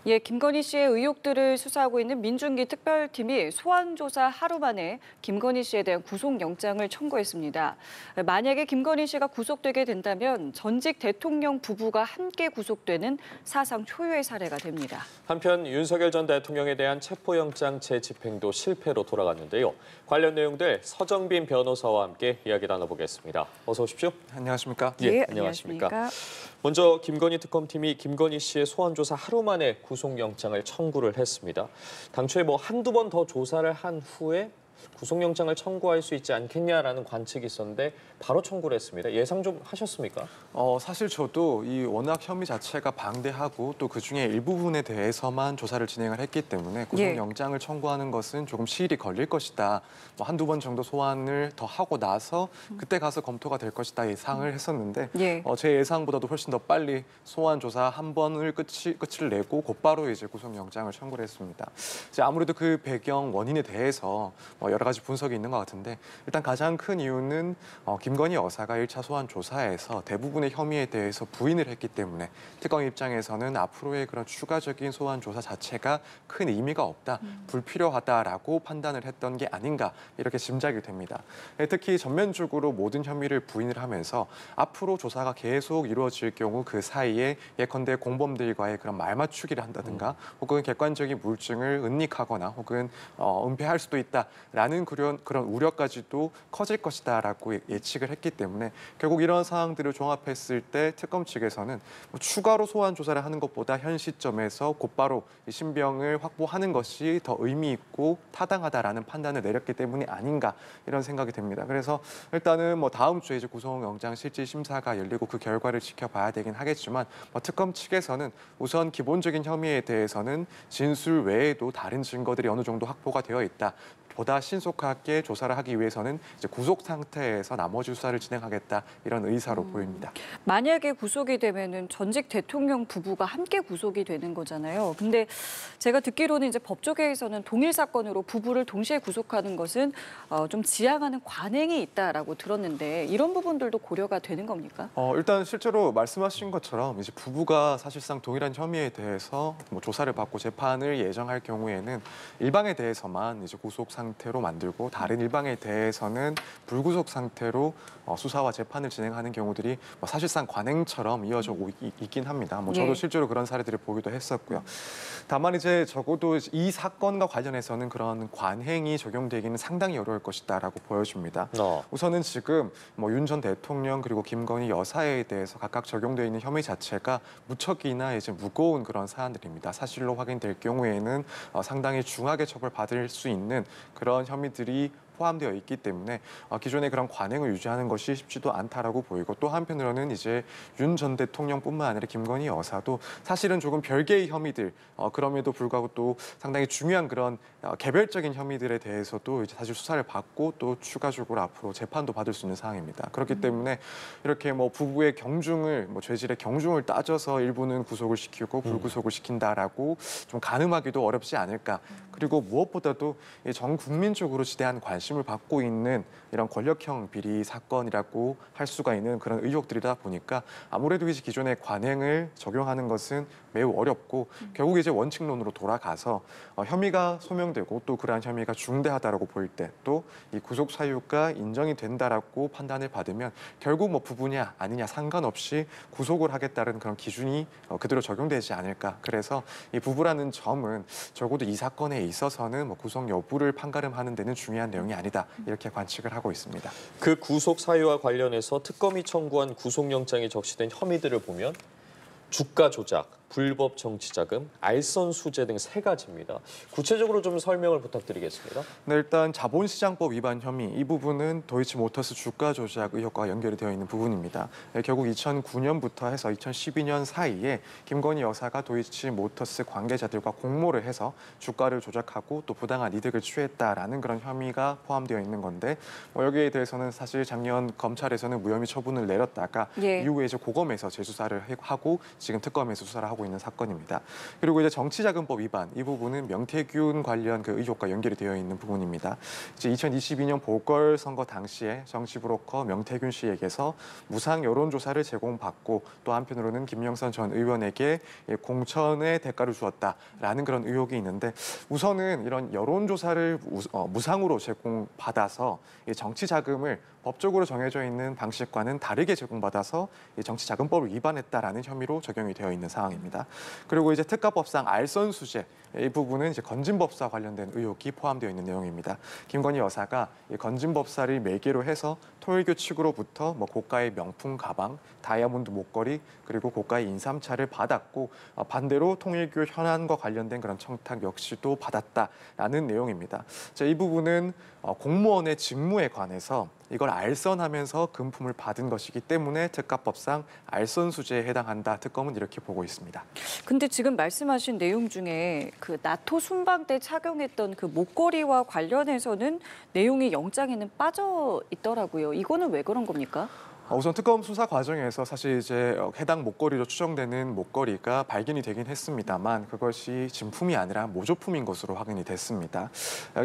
예, 김건희 씨의 의혹들을 수사하고 있는 민중기 특별팀이 소환 조사 하루 만에 김건희 씨에 대한 구속영장을 청구했습니다. 만약에 김건희 씨가 구속되게 된다면 전직 대통령 부부가 함께 구속되는 사상 초유의 사례가 됩니다. 한편 윤석열 전 대통령에 대한 체포영장 재집행도 실패로 돌아갔는데요. 관련 내용들 서정빈 변호사와 함께 이야기 나눠보겠습니다. 어서 오십시오. 안녕하십니까? 예, 안녕하십니까? 먼저 김건희 특검팀이 김건희 씨의 소환 조사 하루 만에 구속영장을 청구를 했습니다. 당초에 한두 번 더 조사를 한 후에 구속영장을 청구할 수 있지 않겠냐라는 관측이 있었는데 바로 청구를 했습니다. 예상 좀 하셨습니까? 사실 저도 이 워낙 혐의 자체가 방대하고 또 그중에 일부분에 대해서만 조사를 진행을 했기 때문에 구속영장을 청구하는 것은 조금 시일이 걸릴 것이다. 한두 번 정도 소환을 더 하고 나서 그때 가서 검토가 될 것이다 예상을 했었는데 제 예상보다도 훨씬 더 빨리 소환 조사 한 번을 끝을 내고 곧바로 이제 구속영장을 청구를 했습니다. 이제 아무래도 그 배경 원인에 대해서 여러 가지 분석이 있는 것 같은데 일단 가장 큰 이유는 김건희 여사가 1차 소환 조사에서 대부분의 혐의에 대해서 부인을 했기 때문에 특검 입장에서는 앞으로의 그런 추가적인 소환 조사 자체가 큰 의미가 없다, 불필요하다라고 판단을 했던 게 아닌가 이렇게 짐작이 됩니다. 특히 전면적으로 모든 혐의를 부인을 하면서 앞으로 조사가 계속 이루어질 경우 그 사이에 예컨대 공범들과의 그런 말맞추기를 한다든가 혹은 객관적인 물증을 은닉하거나 혹은 은폐할 수도 있다라는 그런 우려까지도 커질 것이다라고 예측을 했기 때문에 결국 이런 사항들을 종합했을 때 특검 측에서는 추가로 소환 조사를 하는 것보다 현 시점에서 곧바로 신병을 확보하는 것이 더 의미 있고 타당하다라는 판단을 내렸기 때문이 아닌가 이런 생각이 듭니다. 그래서 일단은 다음 주에 이제 구속영장 실질 심사가 열리고 그 결과를 지켜봐야 되긴 하겠지만 특검 측에서는 우선 기본적인 혐의에 대해서는 진술 외에도 다른 증거들이 어느 정도 확보가 되어 있다. 보다 신속하게 조사를 하기 위해서는 이제 구속 상태에서 나머지 수사를 진행하겠다 이런 의사로 보입니다. 만약에 구속이 되면은 전직 대통령 부부가 함께 구속이 되는 거잖아요. 근데 제가 듣기로는 이제 법조계에서는 동일 사건으로 부부를 동시에 구속하는 것은 좀 지양하는 관행이 있다라고 들었는데 이런 부분들도 고려가 되는 겁니까? 일단 실제로 말씀하신 것처럼 이제 부부가 사실상 동일한 혐의에 대해서 조사를 받고 재판을 예정할 경우에는 일방에 대해서만 이제 구속 상태로 만들고 다른 일방에 대해서는 불구속 상태로 수사와 재판을 진행하는 경우들이 사실상 관행처럼 이어져 있긴 합니다. 저도 실제로 그런 사례들을 보기도 했었고요. 다만 이제 적어도 이 사건과 관련해서는 그런 관행이 적용되기는 상당히 어려울 것이다라고 보여집니다. 우선은 지금 윤 전 대통령 그리고 김건희 여사에 대해서 각각 적용되어 있는 혐의 자체가 무척이나 이제 무거운 그런 사안들입니다. 사실로 확인될 경우에는 상당히 중하게 처벌받을 수 있는 그런 혐의들이 포함되어 있기 때문에 기존의 그런 관행을 유지하는 것이 쉽지도 않다라고 보이고 또 한편으로는 이제 윤 전 대통령뿐만 아니라 김건희 여사도 사실은 조금 별개의 혐의들 그럼에도 불구하고 또 상당히 중요한 그런 개별적인 혐의들에 대해서도 이제 사실 수사를 받고 또 추가적으로 앞으로 재판도 받을 수 있는 상황입니다. 그렇기 때문에 이렇게 부부의 경중을 죄질의 경중을 따져서 일부는 구속을 시키고 불구속을 시킨다라고 좀 가늠하기도 어렵지 않을까. 그리고 무엇보다도 전 국민적으로 지대한 관심을 받고 있는 이런 권력형 비리 사건이라고 할 수가 있는 그런 의혹들이다 보니까 아무래도 이제 기존의 관행을 적용하는 것은 매우 어렵고 결국 이제 원칙론으로 돌아가서 혐의가 소명되고 또 그러한 혐의가 중대하다라고 보일 때 또 이 구속 사유가 인정이 된다라고 판단을 받으면 결국 부부냐 아니냐 상관없이 구속을 하겠다는 그런 기준이 그대로 적용되지 않을까. 그래서 이 부부라는 점은 적어도 이 사건에 있어서는 구속 여부를 판가름하는 데는 중요한 내용이 아니다. 이렇게 관측을 하고 있습니다. 그 구속 사유와 관련해서 특검이 청구한 구속영장에 적시된 혐의들을 보면 주가 조작, 불법 정치자금, 알선 수재 등 3가지입니다. 구체적으로 좀 설명을 부탁드리겠습니다. 네, 일단 자본시장법 위반 혐의 이 부분은 도이치모터스 주가 조작 의혹과 연결이 되어 있는 부분입니다. 결국 2009년부터 해서 2012년 사이에 김건희 여사가 도이치모터스 관계자들과 공모를 해서 주가를 조작하고 또 부당한 이득을 취했다라는 그런 혐의가 포함되어 있는 건데 여기에 대해서는 사실 작년 검찰에서는 무혐의 처분을 내렸다가 이후에 이제 고검에서 재수사를 하고 지금 특검에서 수사를 하고 있는 사건입니다. 그리고 이제 정치자금법 위반 이 부분은 명태균 관련 그 의혹과 연결이 되어 있는 부분입니다. 이제 2022년 보궐선거 당시에 정치 브로커 명태균 씨에게서 무상 여론조사를 제공받고 또 한편으로는 김영선 전 의원에게 공천의 대가를 주었다라는 그런 의혹이 있는데 우선은 이런 여론조사를 무상으로 제공받아서 정치 자금을 법적으로 정해져 있는 방식과는 다르게 제공받아서 정치자금법을 위반했다라는 혐의로 적용이 되어 있는 상황입니다. 그리고 이제 특가법상 알선수재 이 부분은 이제 건진법사 관련된 의혹이 포함되어 있는 내용입니다. 김건희 여사가 이 건진법사를 매개로 해서 통일교 측으로부터 고가의 명품 가방, 다이아몬드 목걸이 그리고 고가의 인삼차를 받았고 반대로 통일교 현안과 관련된 그런 청탁 역시도 받았다라는 내용입니다. 이 부분은 공무원의 직무에 관해서 이걸 알선하면서 금품을 받은 것이기 때문에 특가법상 알선수재에 해당한다. 특검은 이렇게 보고 있습니다. 근데 지금 말씀하신 내용 중에 그 나토 순방 때 착용했던 그 목걸이와 관련해서는 내용이 영장에는 빠져 있더라고요. 이거는 왜 그런 겁니까? 우선 특검 수사 과정에서 사실 이제 해당 목걸이로 추정되는 목걸이가 발견이 되긴 했습니다만 그것이 진품이 아니라 모조품인 것으로 확인이 됐습니다.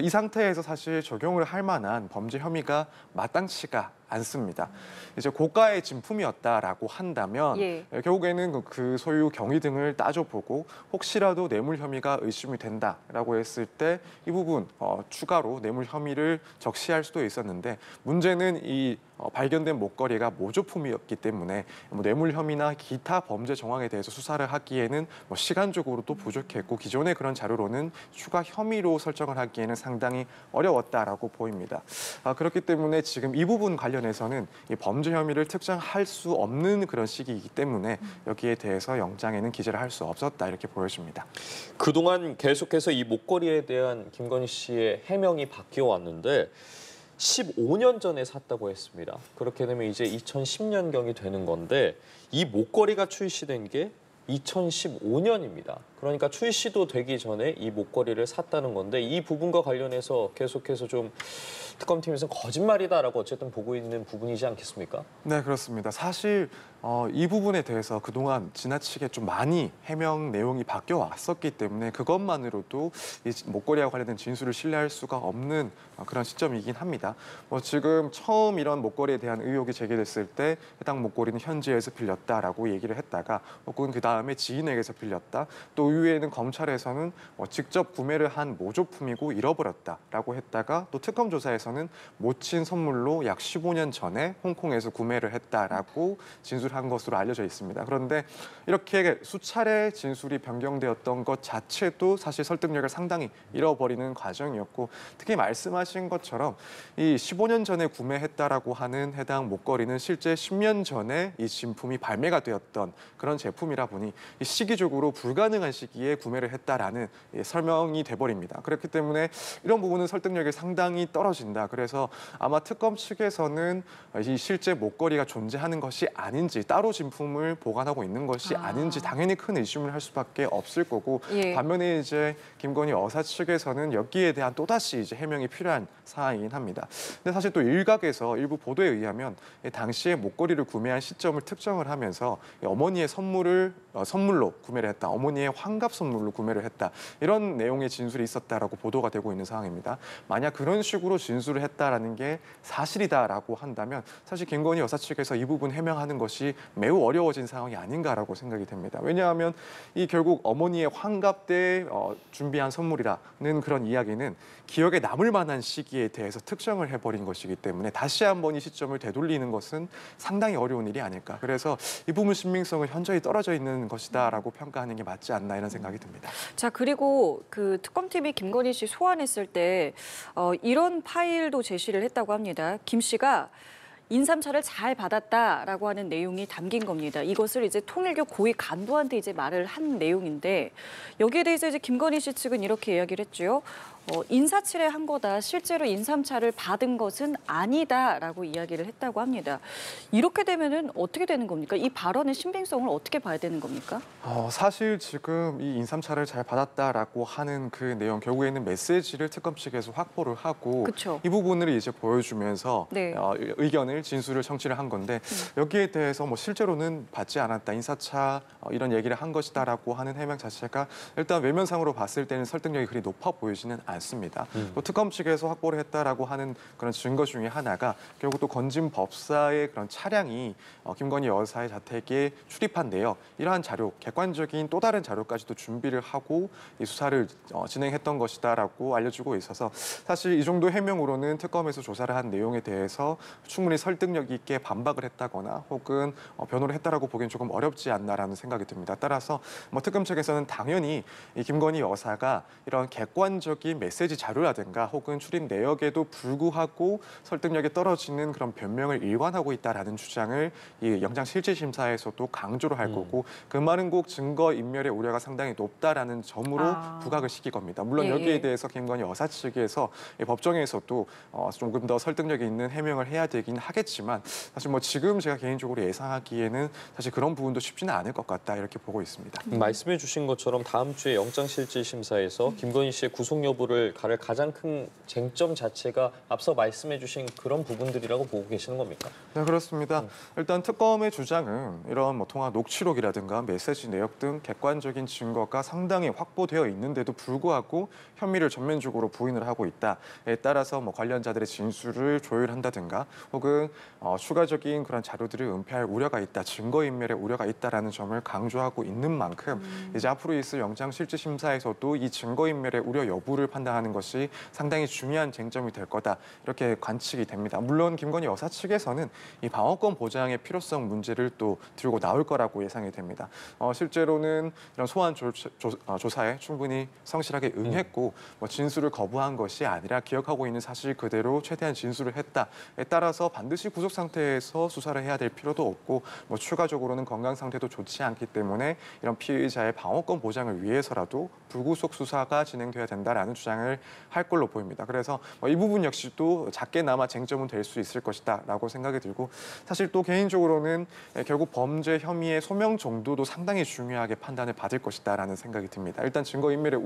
이 상태에서 사실 적용을 할 만한 범죄 혐의가 마땅치가 않습니다. 이제 고가의 진품이었다라고 한다면 결국에는 그 소유 경위 등을 따져보고 혹시라도 뇌물 혐의가 의심이 된다라고 했을 때 이 부분 추가로 뇌물 혐의를 적시할 수도 있었는데 문제는 이 발견된 목걸이가 모조품이었기 때문에 뇌물 혐의나 기타 범죄 정황에 대해서 수사를 하기에는 시간적으로도 부족했고 기존의 그런 자료로는 추가 혐의로 설정을 하기에는 상당히 어려웠다라고 보입니다. 그렇기 때문에 지금 이 부분 관련해서는 이 범죄 혐의를 특정할 수 없는 그런 시기이기 때문에 여기에 대해서 영장에는 기재를 할 수 없었다 이렇게 보여집니다. 그동안 계속해서 이 목걸이에 대한 김건희 씨의 해명이 바뀌어 왔는데 15년 전에 샀다고 했습니다. 그렇게 되면 이제 2010년경이 되는 건데 이 목걸이가 출시된 게 2015년입니다. 그러니까 출시도 되기 전에 이 목걸이를 샀다는 건데 이 부분과 관련해서 계속해서 좀 특검팀에서는 거짓말이다라고 어쨌든 보고 있는 부분이지 않겠습니까? 네, 그렇습니다. 사실 이 부분에 대해서 그동안 지나치게 좀 많이 해명 내용이 바뀌어 왔었기 때문에 그것만으로도 이 목걸이와 관련된 진술을 신뢰할 수가 없는 그런 시점이긴 합니다. 지금 처음 이런 목걸이에 대한 의혹이 제기됐을 때 해당 목걸이는 현지에서 빌렸다라고 얘기를 했다가 혹은 그 다음에 지인에게서 빌렸다. 또 이후에는 검찰에서는 직접 구매를 한 모조품이고 잃어버렸다라고 했다가 또 특검 조사에서는 모친 선물로 약 15년 전에 홍콩에서 구매를 했다라고 진술한 것으로 알려져 있습니다. 그런데 이렇게 수차례 진술이 변경되었던 것 자체도 사실 설득력을 상당히 잃어버리는 과정이었고 특히 말씀하신 것처럼 이 15년 전에 구매했다라고 하는 해당 목걸이는 실제 10년 전에 이 진품이 발매가 되었던 그런 제품이라 보니 시기적으로 불가능한 시기에 구매를 했다라는 설명이 돼버립니다. 그렇기 때문에 이런 부분은 설득력이 상당히 떨어진다. 그래서 아마 특검 측에서는 이 실제 목걸이가 존재하는 것이 아닌지 따로 진품을 보관하고 있는 것이 아닌지 당연히 큰 의심을 할 수밖에 없을 거고 반면에 이제 김건희 여사 측에서는 여기에 대한 또다시 이제 해명이 필요한 사안이긴 합니다. 근데 사실 또 일각에서 일부 보도에 의하면 당시에 목걸이를 구매한 시점을 특정을 하면서 어머니의 선물로 구매를 했다. 어머니의 환갑 선물로 구매를 했다. 이런 내용의 진술이 있었다라고 보도가 되고 있는 상황입니다. 만약 그런 식으로 진술을 했다라는 게 사실이다라고 한다면 사실 김건희 여사 측에서 이 부분 해명하는 것이 매우 어려워진 상황이 아닌가라고 생각이 됩니다. 왜냐하면 이 결국 어머니의 환갑 때 준비한 선물이라는 그런 이야기는 기억에 남을 만한 시기에 대해서 특정을 해버린 것이기 때문에 다시 한번 이 시점을 되돌리는 것은 상당히 어려운 일이 아닐까. 그래서 이 부분 신빙성은 현저히 떨어져 있는 것이다라고 평가하는 게 맞지 않나 이런 생각이 듭니다. 자, 그리고 그 특검팀이 김건희 씨 소환했을 때 이런 파일도 제시를 했다고 합니다. 김 씨가 인삼차를 잘 받았다라고 하는 내용이 담긴 겁니다. 이것을 이제 통일교 고위 간부한테 이제 말을 한 내용인데 여기에 대해서 이제 김건희 씨 측은 이렇게 이야기를 했죠. 인사치레한 거다. 실제로 인삼차를 받은 것은 아니다라고 이야기를 했다고 합니다. 이렇게 되면은 어떻게 되는 겁니까? 이 발언의 신빙성을 어떻게 봐야 되는 겁니까? 사실 지금 이 인삼차를 잘 받았다라고 하는 그 내용 결국에는 메시지를 특검 측에서 확보를 하고 그쵸. 이 부분을 이제 보여주면서 네. 의견을 진술을 청취를 한 건데 여기에 대해서 뭐 실제로는 받지 않았다 인사차 이런 얘기를 한 것이다라고 하는 해명 자체가 일단 외면상으로 봤을 때는 설득력이 그리 높아 보이지는 않습니다. 또 특검 측에서 확보를 했다라고 하는 그런 증거 중에 하나가 결국 또 건진 법사의 그런 차량이 김건희 여사의 자택에 출입한 내역 이러한 자료 객관적인 또 다른 자료까지도 준비를 하고 이 수사를 진행했던 것이다라고 알려지고 있어서 사실 이 정도 해명으로는 특검에서 조사를 한 내용에 대해서 충분히 설득력 있게 반박을 했다거나 혹은 변호를 했다라고 보기엔 조금 어렵지 않나라는 생각이 듭니다. 따라서 뭐 특검 측에서는 당연히 이 김건희 여사가 이런 객관적인 메시지 자료라든가 혹은 출입 내역에도 불구하고 설득력이 떨어지는 그런 변명을 일관하고 있다라는 주장을 이 영장실질심사에서도 강조를 할 거고 그 말은 꼭 증거 인멸의 우려가 상당히 높다라는 점으로 부각을 시킬 겁니다. 물론 예, 여기에 예. 대해서 김건희 여사 측에서 법정에서도 조금 더 설득력이 있는 해명을 해야 되긴 하겠지만 사실 뭐 지금 제가 개인적으로 예상하기에는 사실 그런 부분도 쉽지는 않을 것 같다 이렇게 보고 있습니다. 말씀해 주신 것처럼 다음 주에 영장실질심사에서 김건희 씨의 구속 여부를 가를 가장 큰 쟁점 자체가 앞서 말씀해 주신 그런 부분들이라고 보고 계시는 겁니까? 네, 그렇습니다. 일단 특검의 주장은 이런 뭐 통화 녹취록이라든가 메시지 내역 등 객관적인 증거가 상당히 확보되어 있는데도 불구하고 혐의를 전면적으로 부인을 하고 있다에 따라서 뭐 관련자들의 진술을 조율한다든가 혹은 추가적인 그런 자료들을 은폐할 우려가 있다, 증거인멸의 우려가 있다라는 점을 강조하고 있는 만큼 이제 앞으로 있을 영장실질심사에서도 이 증거인멸의 우려 여부를 판단하는 것이 상당히 중요한 쟁점이 될 거다 이렇게 관측이 됩니다. 물론 김건희 여사 측에서는 이 방어권 보장의 필요성 문제를 또 들고 나올 거라고 예상이 됩니다. 실제로는 이런 소환 조사에 충분히 성실하게 응했고 뭐 진술을 거부한 것이 아니라 기억하고 있는 사실 그대로 최대한 진술을 했다에 따라서 반드시 구속 상태에서 수사를 해야 될 필요도 없고 뭐 추가적으로는 건강 상태도 좋지 않기 때문에 이런 피의자의 방어권 보장을 위해서라도 불구속 수사가 진행돼야 된다라는 주장을 할 걸로 보입니다. 그래서 이 부분 역시도 작게나마 쟁점은 될 수 있을 것이다라고 생각이 들고 사실 또 개인적으로는 결국 범죄 혐의의 소명 정도도 상당히 중요하게 판단을 받을 것이다라는 생각이 듭니다. 일단 증거인멸의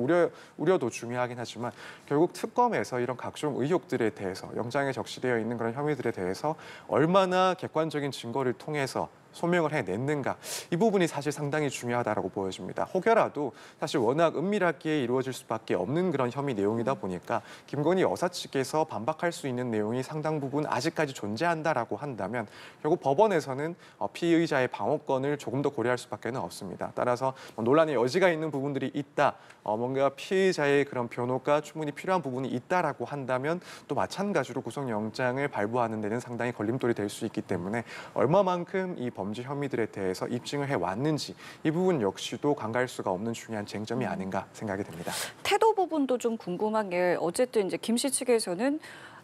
우려도 중요하긴 하지만 결국 특검에서 이런 각종 의혹들에 대해서 영장에 적시되어 있는 그런 혐의들에 대해서 얼마나 객관적인 증거를 통해서 소명을 해냈는가 이 부분이 사실 상당히 중요하다라고 보여집니다. 혹여라도 사실 워낙 은밀하게 이루어질 수밖에 없는 그런 혐의 내용이다 보니까 김건희 여사 측에서 반박할 수 있는 내용이 상당 부분 아직까지 존재한다라고 한다면 결국 법원에서는 피의자의 방어권을 조금 더 고려할 수밖에 없습니다. 따라서 논란의 여지가 있는 부분들이 있다, 뭔가 피의자의 그런 변호가 충분히 필요한 부분이 있다라고 한다면 또 마찬가지로 구속영장을 발부하는 데는 상당히 걸림돌이 될 수 있기 때문에 얼마만큼 이 범죄 혐의들에 대해서 입증을 해왔는지 이 부분 역시도 간과할 수가 없는 중요한 쟁점이 아닌가 생각이 됩니다. 태도 부분도 좀 궁금한 게 어쨌든 이제 김 씨 측에서는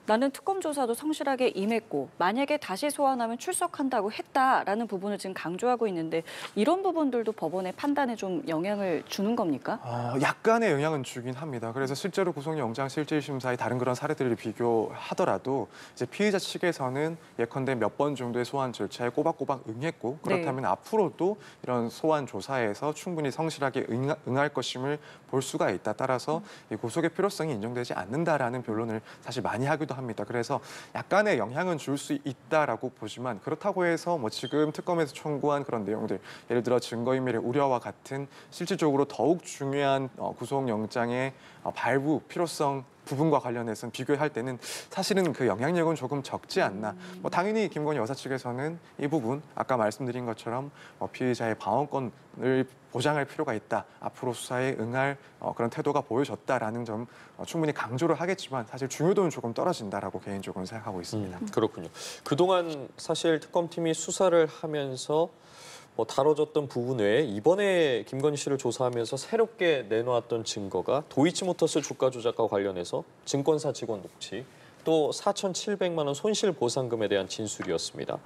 나는 특검 조사도 성실하게 임했고 만약에 다시 소환하면 출석한다고 했다라는 부분을 지금 강조하고 있는데 이런 부분들도 법원의 판단에 좀 영향을 주는 겁니까? 약간의 영향은 주긴 합니다. 그래서 실제로 구속영장 실질심사의 다른 그런 사례들을 비교하더라도 이제 피의자 측에서는 예컨대 몇 번 정도의 소환 절차에 꼬박꼬박 응했고 그렇다면 앞으로도 이런 소환 조사에서 충분히 성실하게 응할 것임을 볼 수가 있다. 따라서 이 구속의 필요성이 인정되지 않는다라는 변론을 사실 많이 하기도 합니다. 그래서 약간의 영향은 줄 수 있다라고 보지만 그렇다고 해서 뭐 지금 특검에서 청구한 그런 내용들 예를 들어 증거인멸의 우려와 같은 실질적으로 더욱 중요한 구속영장의 발부 필요성 부분과 관련해서는 비교할 때는 사실은 그 영향력은 조금 적지 않나. 뭐 당연히 김건희 여사 측에서는 이 부분 아까 말씀드린 것처럼 피의자의 방어권을 보장할 필요가 있다. 앞으로 수사에 응할 그런 태도가 보여졌다라는 점 충분히 강조를 하겠지만 사실 중요도는 조금 떨어진다라고 개인적으로는 생각하고 있습니다. 그렇군요. 그동안 사실 특검팀이 수사를 하면서 다뤄졌던 부분 외에 이번에 김건희 씨를 조사하면서 새롭게 내놓았던 증거가 도이치모터스 주가 조작과 관련해서 증권사 직원 녹취, 또 4,700만 원 손실보상금에 대한 진술이었습니다.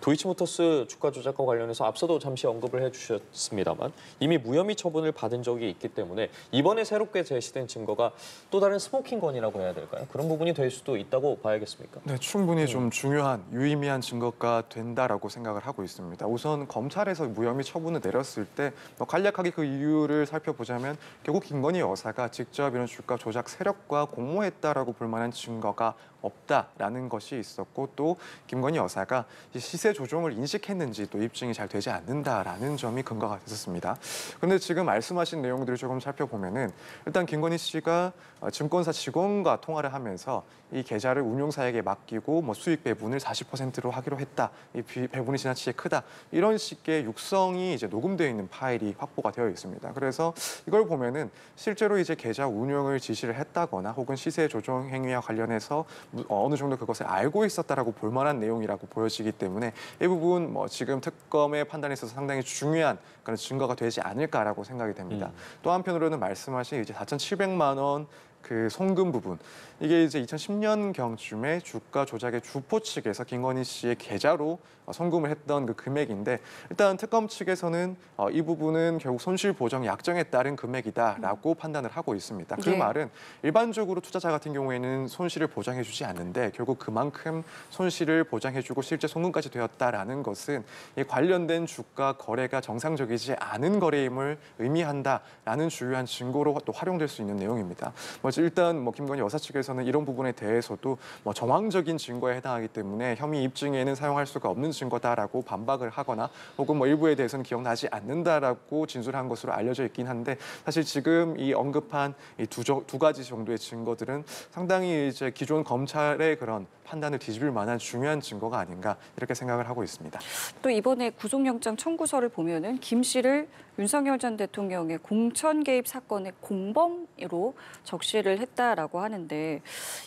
도이치모터스 주가 조작과 관련해서 앞서도 잠시 언급을 해주셨습니다만 이미 무혐의 처분을 받은 적이 있기 때문에 이번에 새롭게 제시된 증거가 또 다른 스모킹 건이라고 해야 될까요? 그런 부분이 될 수도 있다고 봐야겠습니까? 네, 충분히 좀 중요한 유의미한 증거가 된다라고 생각을 하고 있습니다. 우선 검찰에서 무혐의 처분을 내렸을 때 간략하게 그 이유를 살펴보자면 결국 김건희 여사가 직접 이런 주가 조작 세력과 공모했다라고 볼 만한 증거가 없다라는 것이 있었고 또 김건희 여사가 시세 조종을 인식했는지 또 입증이 잘 되지 않는다라는 점이 근거가 됐었습니다. 그런데 지금 말씀하신 내용들을 조금 살펴보면은 일단 김건희 씨가 증권사 직원과 통화를 하면서 이 계좌를 운용사에게 맡기고 수익 배분을 40%로 하기로 했다. 이 배분이 지나치게 크다. 이런 식의 육성이 이제 녹음되어 있는 파일이 확보가 되어 있습니다. 그래서 이걸 보면은 실제로 이제 계좌 운용을 지시를 했다거나 혹은 시세 조종 행위와 관련해서 어느 정도 그것을 알고 있었다라고 볼 만한 내용이라고 보여지기 때문에 이 부분 지금 특검의 판단에 있어서 상당히 중요한 그런 증거가 되지 않을까라고 생각이 됩니다. 또 한편으로는 말씀하신 이제 4,700만 원 그 송금 부분 이게 이제 2010년경쯤에 주가 조작의 주포 측에서 김건희 씨의 계좌로 송금을 했던 그 금액인데 일단 특검 측에서는 이 부분은 결국 손실 보정 약정에 따른 금액이다라고 판단을 하고 있습니다. 그 네. 말은 일반적으로 투자자 같은 경우에는 손실을 보장해주지 않는데 결국 그만큼 손실을 보장해주고 실제 송금까지 되었다라는 것은 이 관련된 주가 거래가 정상적이지 않은 거래임을 의미한다라는 주요한 증거로 또 활용될 수 있는 내용입니다. 일단 김건희 여사 측에서는 이런 부분에 대해서도 정황적인 증거에 해당하기 때문에 혐의 입증에는 사용할 수가 없는 증거다라고 반박을 하거나 혹은 일부에 대해서는 기억나지 않는다라고 진술한 것으로 알려져 있긴 한데 사실 지금 이 언급한 이 두 가지 정도의 증거들은 상당히 이제 기존 검찰의 그런 판단을 뒤집을 만한 중요한 증거가 아닌가 이렇게 생각을 하고 있습니다. 또 이번에 구속영장 청구서를 보면은 김 씨를 윤석열 전 대통령의 공천 개입 사건의 공범으로 적시를 했다라고 하는데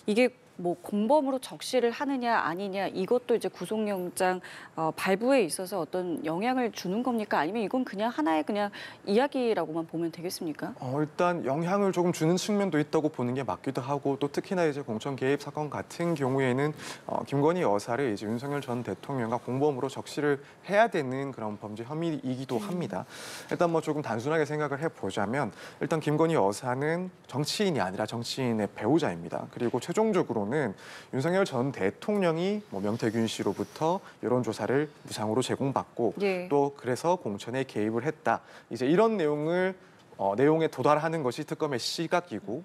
이게 공범으로 적시를 하느냐 아니냐 이것도 이제 구속영장 발부에 있어서 어떤 영향을 주는 겁니까? 아니면 이건 그냥 하나의 그냥 이야기라고만 보면 되겠습니까? 일단 영향을 조금 주는 측면도 있다고 보는 게 맞기도 하고 또 특히나 이제 공천 개입 사건 같은 경우에는 김건희 여사를 이제 윤석열 전 대통령과 공범으로 적시를 해야 되는 그런 범죄 혐의이기도 합니다. 일단 조금 단순하게 생각을 해보자면 일단 김건희 여사는 정치인이 아니라 정치인의 배우자입니다. 그리고 최종적으로는 윤석열 전 대통령이 명태균 씨로부터 여론조사를 무상으로 제공받고 예. 또 그래서 공천에 개입을 했다. 이제 이런 내용에 도달하는 것이 특검의 시각이고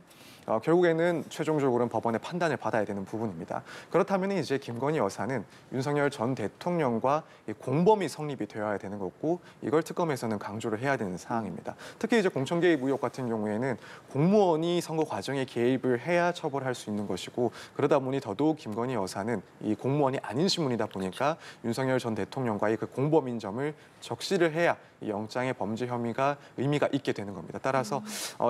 결국에는 최종적으로는 법원의 판단을 받아야 되는 부분입니다. 그렇다면 이제 김건희 여사는 윤석열 전 대통령과 공범이 성립이 되어야 되는 거고 이걸 특검에서는 강조를 해야 되는 사항입니다. 특히 이제 공천 개입 의혹 같은 경우에는 공무원이 선거 과정에 개입을 해야 처벌할 수 있는 것이고 그러다 보니 더더욱 김건희 여사는 이 공무원이 아닌 신분이다 보니까 윤석열 전 대통령과의 그 공범인 점을 적시를 해야 이 영장의 범죄 혐의가 의미가 있게 되는 겁니다. 따라서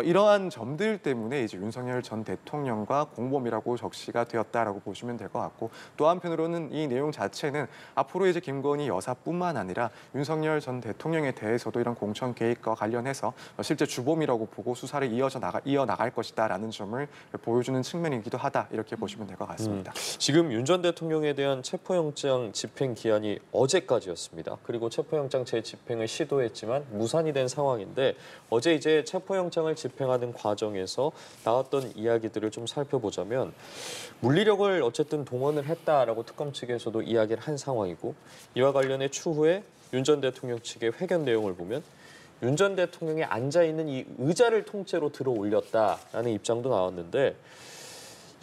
이러한 점들 때문에 이제 윤석열 전 대통령과 공범이라고 적시가 되었다라고 보시면 될 것 같고 또 한편으로는 이 내용 자체는 앞으로 이제 김건희 여사뿐만 아니라 윤석열 전 대통령에 대해서도 이런 공천 개입과 관련해서 실제 주범이라고 보고 수사를 이어나갈 것이다라는 점을 보여주는 측면이기도 하다 이렇게 보시면 될 것 같습니다. 지금 윤 전 대통령에 대한 체포영장 집행 기한이 어제까지였습니다. 그리고 체포영장 재집행을 시도했지만 무산이 된 상황인데 어제 이제 체포영장을 집행하는 과정에서 나왔던 이야기들을 좀 살펴보자면 물리력을 어쨌든 동원을 했다라고 특검 측에서도 이야기를 한 상황이고 이와 관련해 추후에 윤 전 대통령 측의 회견 내용을 보면 윤 전 대통령이 앉아있는 이 의자를 통째로 들어 올렸다라는 입장도 나왔는데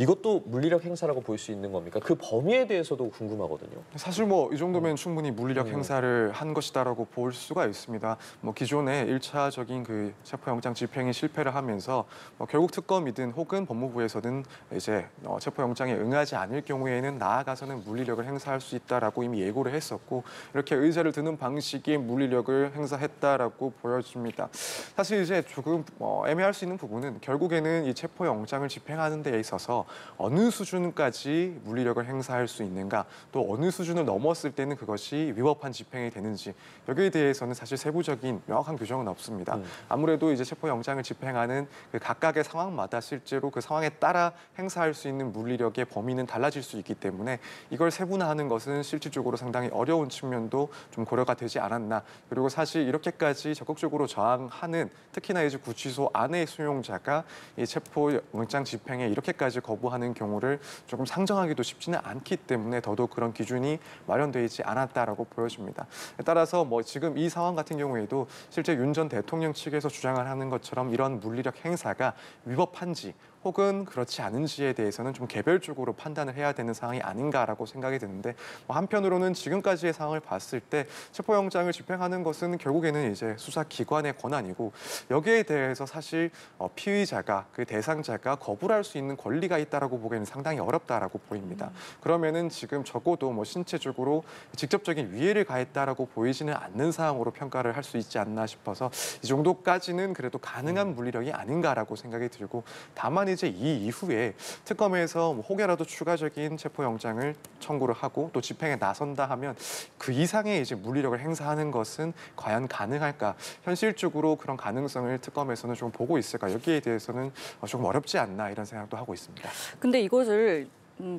이것도 물리력 행사라고 볼 수 있는 겁니까? 그 범위에 대해서도 궁금하거든요. 사실 이 정도면 충분히 물리력 행사를 한 것이다라고 볼 수가 있습니다. 기존에 1차적인 그 체포영장 집행이 실패를 하면서 결국 특검이든 혹은 법무부에서든 이제 체포영장에 응하지 않을 경우에는 나아가서는 물리력을 행사할 수 있다라고 이미 예고를 했었고 이렇게 의자를 드는 방식의 물리력을 행사했다라고 보여집니다. 사실 이제 조금 애매할 수 있는 부분은 결국에는 이 체포영장을 집행하는 데 있어서 어느 수준까지 물리력을 행사할 수 있는가, 또 어느 수준을 넘었을 때는 그것이 위법한 집행이 되는지 여기에 대해서는 사실 세부적인 명확한 규정은 없습니다. 아무래도 이제 체포영장을 집행하는 그 각각의 상황마다 실제로 그 상황에 따라 행사할 수 있는 물리력의 범위는 달라질 수 있기 때문에 이걸 세분화하는 것은 실질적으로 상당히 어려운 측면도 좀 고려가 되지 않았나. 그리고 사실 이렇게까지 적극적으로 저항하는, 특히나 이제 구치소 안의 수용자가 이 체포영장 집행에 이렇게까지 거부하는 경우를 조금 상정하기도 쉽지는 않기 때문에 더더욱 그런 기준이 마련되어 있지 않았다라고 보여집니다. 따라서 뭐 지금 이 상황 같은 경우에도 실제 윤 전 대통령 측에서 주장을 하는 것처럼 이런 물리력 행사가 위법한지 혹은 그렇지 않은지에 대해서는 좀 개별적으로 판단을 해야 되는 상황이 아닌가라고 생각이 드는데, 한편으로는 지금까지의 상황을 봤을 때 체포영장을 집행하는 것은 결국에는 이제 수사기관의 권한이고, 여기에 대해서 사실 피의자가, 그 대상자가 거부를 할 수 있는 권리가 있다라고 보기에는 상당히 어렵다라고 보입니다. 그러면은 지금 적어도 뭐 신체적으로 직접적인 위해를 가했다라고 보이지는 않는 사항으로 평가를 할 수 있지 않나 싶어서 이 정도까지는 그래도 가능한 물리력이 아닌가라고 생각이 들고, 다만 이제 이 이후에 특검에서 뭐 혹여라도 추가적인 체포영장을 청구를 하고 또 집행에 나선다 하면 그 이상의 이제 물리력을 행사하는 것은 과연 가능할까? 현실적으로 그런 가능성을 특검에서는 좀 보고 있을까? 여기에 대해서는 조금 어렵지 않나 이런 생각도 하고 있습니다. 근데 이것을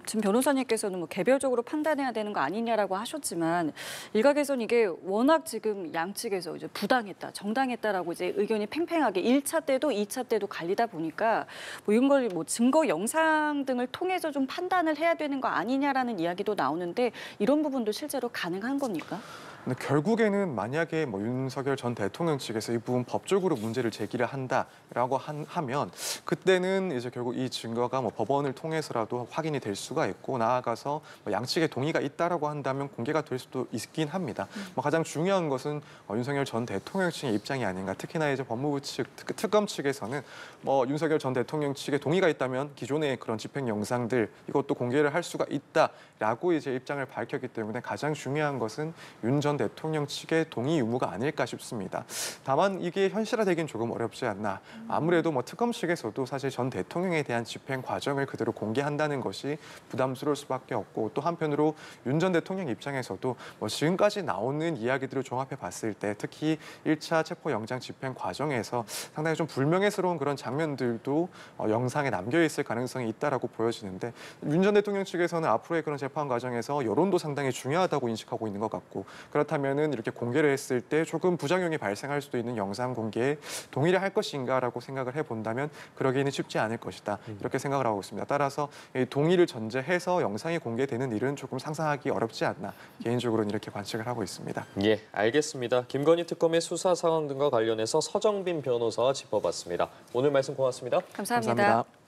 지금 변호사님께서는 뭐 개별적으로 판단해야 되는 거 아니냐라고 하셨지만, 일각에서는 이게 워낙 지금 양측에서 이제 부당했다, 정당했다라고 이제 의견이 팽팽하게 1차 때도 2차 때도 갈리다 보니까 뭐 이런 걸 뭐 증거 영상 등을 통해서 좀 판단을 해야 되는 거 아니냐라는 이야기도 나오는데, 이런 부분도 실제로 가능한 겁니까? 근데 결국에는 만약에 뭐 윤석열 전 대통령 측에서 이 부분 법적으로 문제를 제기를 한다라고 하면 그때는 이제 결국 이 증거가 뭐 법원을 통해서라도 확인이 될 수가 있고, 나아가서 뭐 양측의 동의가 있다라고 한다면 공개가 될 수도 있긴 합니다. 뭐 가장 중요한 것은 윤석열 전 대통령 측의 입장이 아닌가. 특히나 이제 법무부 측, 특검 측에서는 뭐 윤석열 전 대통령 측의 동의가 있다면 기존의 그런 집행 영상들 이것도 공개를 할 수가 있다라고 이제 입장을 밝혔기 때문에 가장 중요한 것은 윤 전 대통령 측의 동의 유무가 아닐까 싶습니다. 다만 이게 현실화되긴 조금 어렵지 않나. 아무래도 뭐 특검 측에서도 사실 전 대통령에 대한 집행 과정을 그대로 공개한다는 것이 부담스러울 수밖에 없고, 또 한편으로 윤 전 대통령 입장에서도 뭐 지금까지 나오는 이야기들을 종합해 봤을 때 특히 1차 체포영장 집행 과정에서 상당히 좀 불명예스러운 그런 장면들도 영상에 남겨 있을 가능성이 있다라고 보여지는데, 윤 전 대통령 측에서는 앞으로의 그런 재판 과정에서 여론도 상당히 중요하다고 인식하고 있는 것 같고, 그렇다면은 이렇게 공개를 했을 때 조금 부작용이 발생할 수도 있는 영상 공개에 동의를 할 것인가라고 생각을 해본다면 그러기는 쉽지 않을 것이다. 이렇게 생각을 하고 있습니다. 따라서 이 동의를 전제해서 영상이 공개되는 일은 조금 상상하기 어렵지 않나. 개인적으로는 이렇게 관측을 하고 있습니다. 예, 알겠습니다. 김건희 특검의 수사 상황 등과 관련해서 서정빈 변호사와 짚어봤습니다. 오늘 말씀 고맙습니다. 감사합니다. 감사합니다.